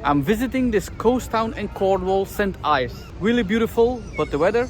I'm visiting this coast town in Cornwall, St.Ives. Really beautiful, but the weather?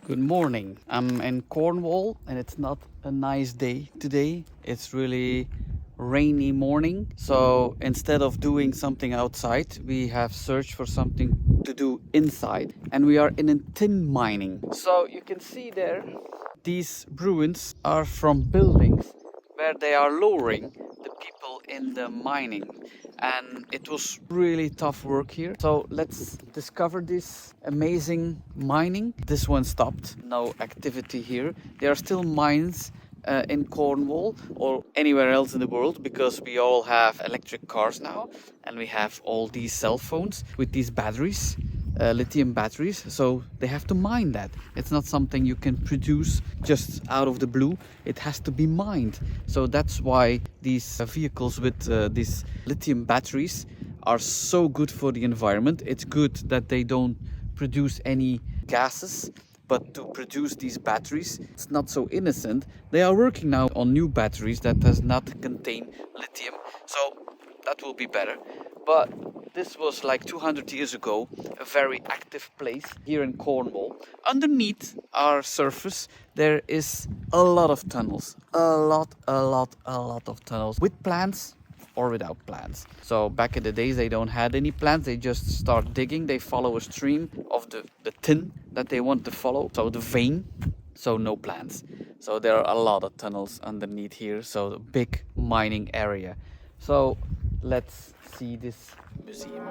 Good morning. I'm in Cornwall and it's not a nice day today. It's really rainy morning. So instead of doing something outside, we have searched for something to do inside. And we are in a tin mining. So you can see there, these ruins are from buildings where they are lowering the people in the mining. And it was really tough work here. So let's discover this amazing mining. This one stopped, no activity here. There are still mines in Cornwall or anywhere else in the world because we all have electric cars now and we have all these cell phones with these batteries. Lithium batteries, so they have to mine that. It's not something you can produce just out of the blue. It has to be mined. So that's why these vehicles with these lithium batteries are so good for the environment. It's good that they don't produce any gases, but to produce these batteries, it's not so innocent. They are working now on new batteries that does not contain lithium, so that will be better. But this was like 200 years ago, a very active place here in Cornwall. Underneath our surface, there is a lot of tunnels. A lot of tunnels. With plants or without plants. So back in the days, they don't had any plants. They just start digging. They follow a stream of the tin that they want to follow. So the vein, so no plants. So there are a lot of tunnels underneath here. So a big mining area. So let's see this museum.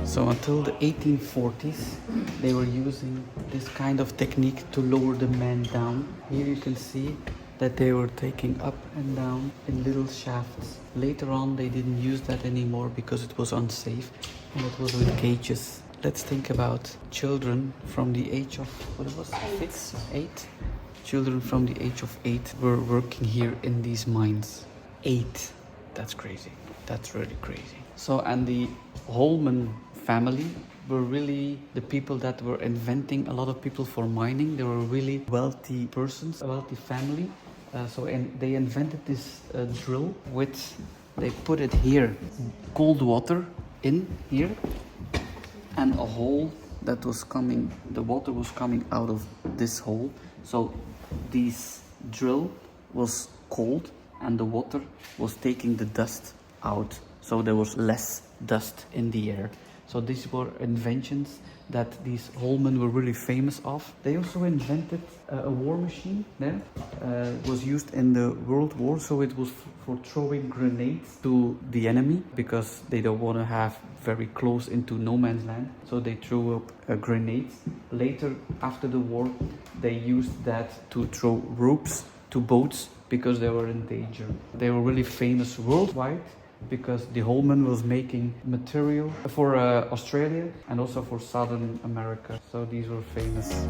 So until the 1840s, they were using this kind of technique to lower the men down. Here you can see that they were taking up and down in little shafts. Later on, they didn't use that anymore because it was unsafe and it was with cages. Let's think about children from the age of, what it was, 6, 8? Children from the age of 8 were working here in these mines. 8, that's crazy. That's really crazy. So, and the Holman family were really the people that were inventing a lot of people for mining. They were really wealthy persons, a wealthy family. And they invented this drill which they put it here, cold water in here, and a hole that was coming, the water was coming out of this hole. So this drill was cold and the water was taking the dust out. So there was less dust in the air. So these were inventions that these Holmen were really famous of. They also invented a war machine there. It was used in the World War, so it was for throwing grenades to the enemy because they don't want to have very close into no man's land. So they threw up grenades. Later, after the war, they used that to throw ropes to boats because they were in danger. They were really famous worldwide because the Holman was making material for Australia and also for Southern America. So these were famous.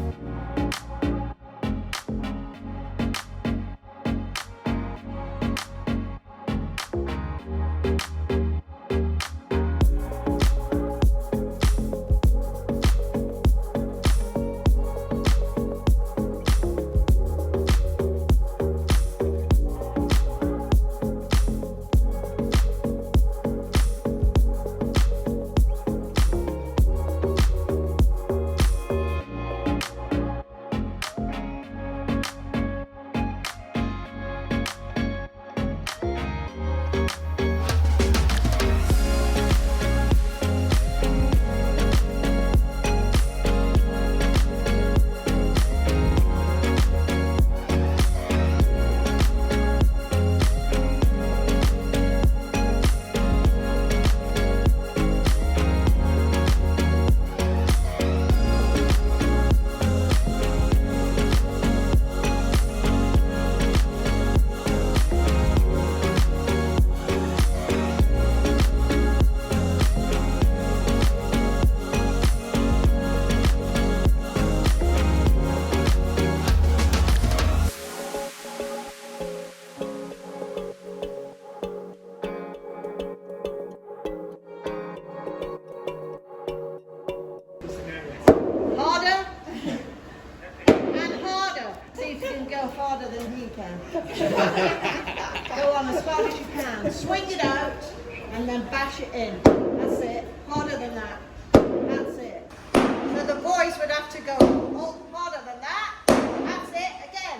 see if you can go harder than he can. Go on as far as you can. Swing it out and then bash it in. That's it. Harder than that. That's it. So the boys would have to go harder than that. That's it. Again.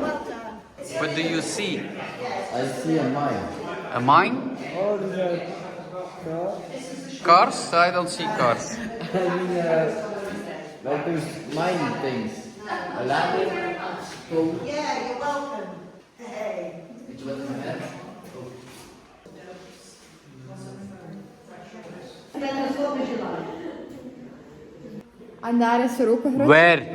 Well done. What do you see? I see a mine. A mine? Oh, these are Cars? I don't see cars. I mean, like those mine things. A ladder. Oh. Yeah, you're welcome. Hey. Spend as long as you like. En daar is er ook een groot... Where?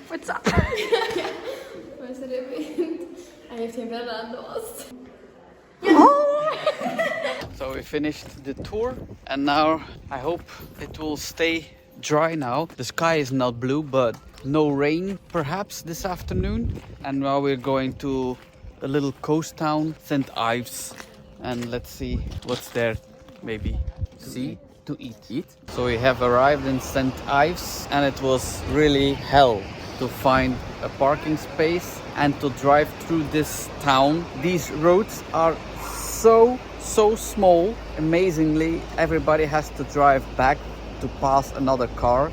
What's up? Waar is er een? Hij heeft geen bellen aan de was. So we finished the tour and now I hope it will stay dry now. The sky is not blue, but no rain perhaps this afternoon. And now we're going to a little coast town, St.Ives, and let's see what's there. Maybe see to eat. So we have arrived in St.Ives and it was really hell to find a parking space and to drive through this town. These roads are so small. Amazingly, everybody has to drive back to pass another car.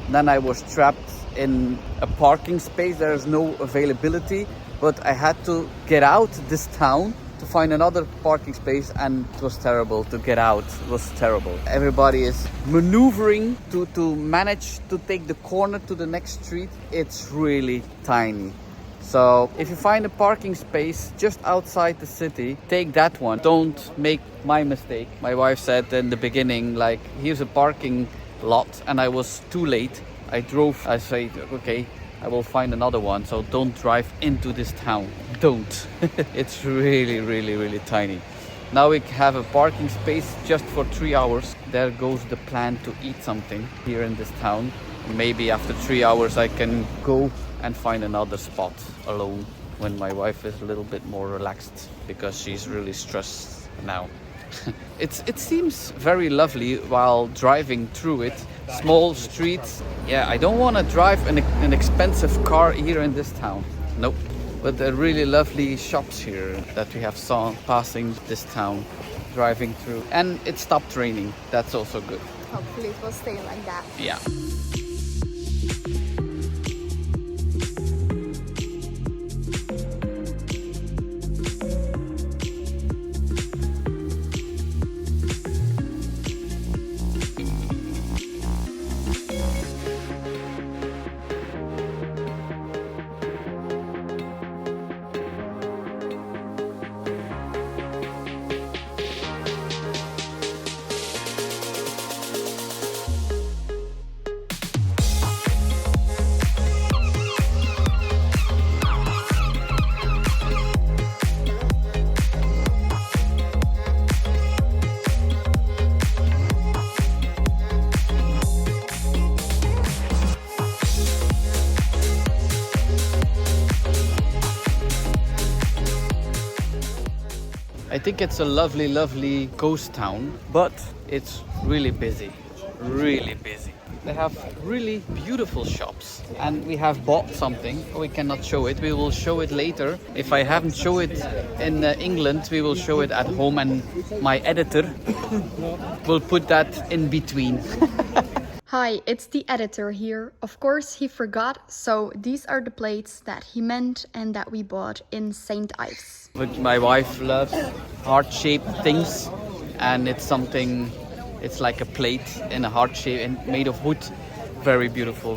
Then I was trapped in a parking space. There is no availability, but I had to get out this town to find another parking space, and it was terrible to get out. It was terrible. Everybody is maneuvering to manage to take the corner to the next street. It's really tiny. So if you find a parking space just outside the city, take that one. Don't make my mistake. My wife said in the beginning, like, here's a parking lot, and I was too late. I said, okay, I will find another one. So don't drive into this town. Don't. It's really tiny. Now we have a parking space just for 3 hours. There goes the plan to eat something here in this town. Maybe after 3 hours I can go and find another spot alone when my wife is a little bit more relaxed, because she's really stressed now. It seems very lovely while driving through it. Small streets. Yeah, I don't want to drive an expensive car here in this town. Nope. But there are really lovely shops here that we have saw passing this town, driving through. And it stopped raining. That's also good. Hopefully it will stay like that. Yeah. I think it's a lovely coast town, but it's really busy. They have really beautiful shops, and we have bought something. We cannot show it. We will show it later. If I haven't shown it in England, we will show it at home, and my editor will put that in between. Hi, it's the editor here. Of course he forgot, so these are the plates that he meant and that we bought in St. Ives. But my wife loves heart-shaped things, and it's like a plate in a heart shape and made of wood. Very beautiful.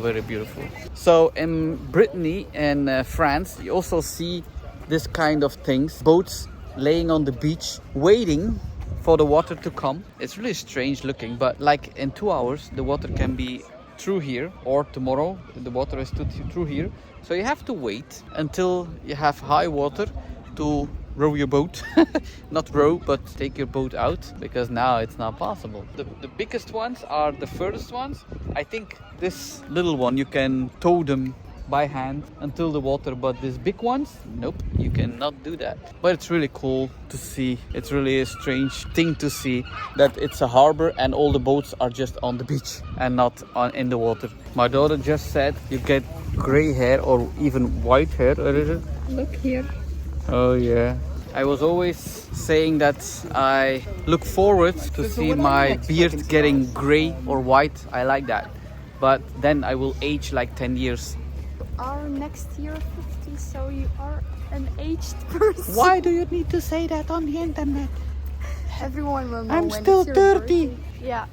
So in Brittany and France, you also see this kind of things. Boats laying on the beach, waiting for the water to come. It's really strange looking, but like in 2 hours, the water can be through here, or tomorrow, the water is through here. So you have to wait until you have high water to row your boat. Not row, but take your boat out, because now it's not possible. The biggest ones are the furthest ones. I think this little one, you can tow them by hand until the water, but these big ones, nope, you cannot do that. But it's really cool to see. It's really a strange thing to see that it's a harbor and all the boats are just on the beach and not in the water. My daughter just said you get gray hair or even white hair. What is it? Look here. Oh yeah. I was always saying that I look forward to see my beard getting gray or white. I like that. But then I will age like 10 years. Are next year 50, so you are an aged person. Why do you need to say that on the internet? Everyone will know I'm when still it's your 30. birthday. Yeah.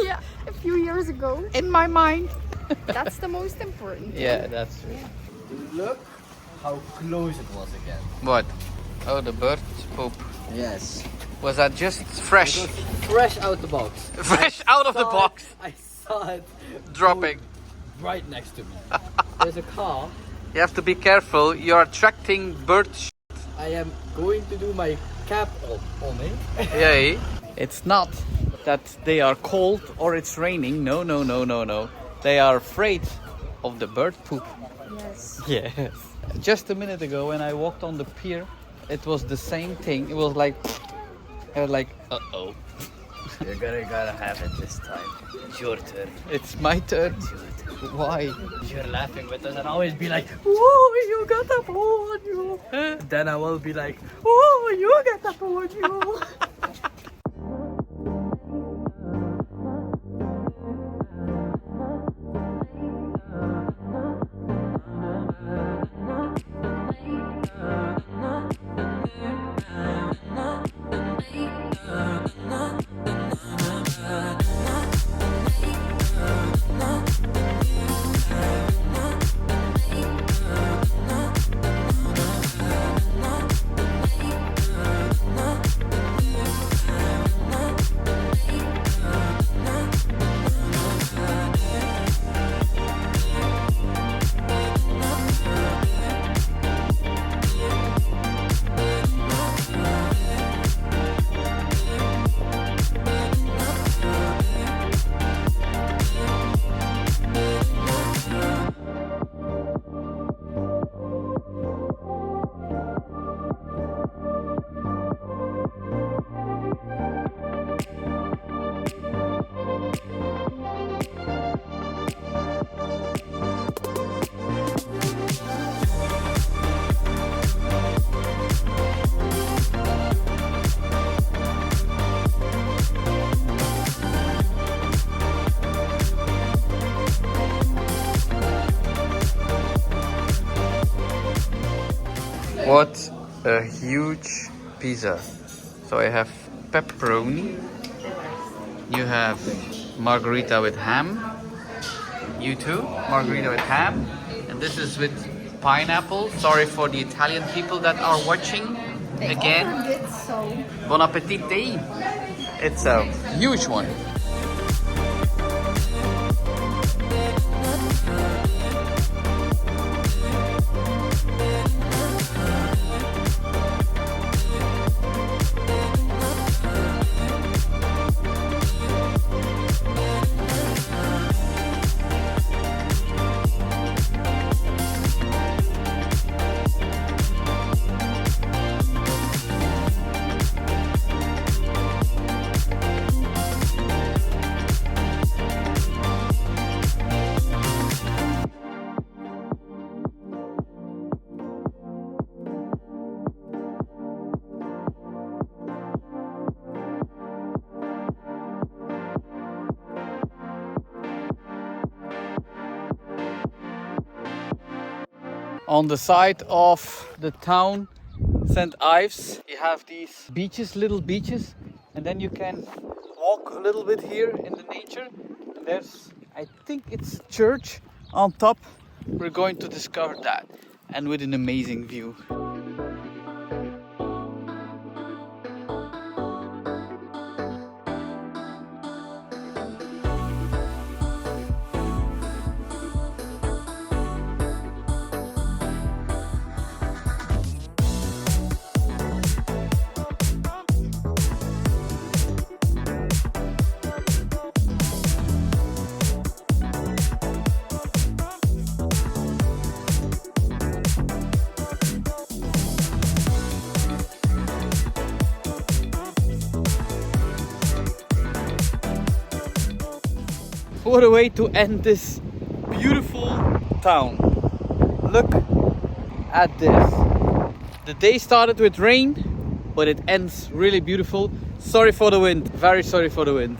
Yeah, a few years ago. In my mind. That's the most important. Yeah, that's true. Look how close it was again. What? Oh, the bird poop. Yes. Was that just fresh? It was fresh out the box. Fresh out of the Saw box. it- I saw it Dropping. right next to me. There's a car. You have to be careful. You're attracting bird I am going to do my cap on it. Yeah. It's not that they are cold or it's raining. No, no, no, no, no. They are afraid of the bird poop. Yes. Yes. Just a minute ago when I walked on the pier, it was the same thing. It was like, uh-oh. You're gonna have it this time. It's your turn. It's my turn. Why? You're laughing with us and always be like, oh, you got a ball on you. Then I will be like, oh, you got a ball on you. What a huge pizza. So I have pepperoni. You have margarita with ham. You too, margarita with ham. And this is with pineapple. Sorry for the Italian people that are watching. Again, It, so bon appetite. It's a huge one. On the side of the town St.Ives, you have these beaches, little beaches, and then you can walk a little bit here in the nature. And there's, I think it's a church on top. We're going to discover that, and with an amazing view. what a way to end this beautiful town. Look at this. The day started with rain, but it ends really beautiful. Sorry for the wind, very sorry for the wind.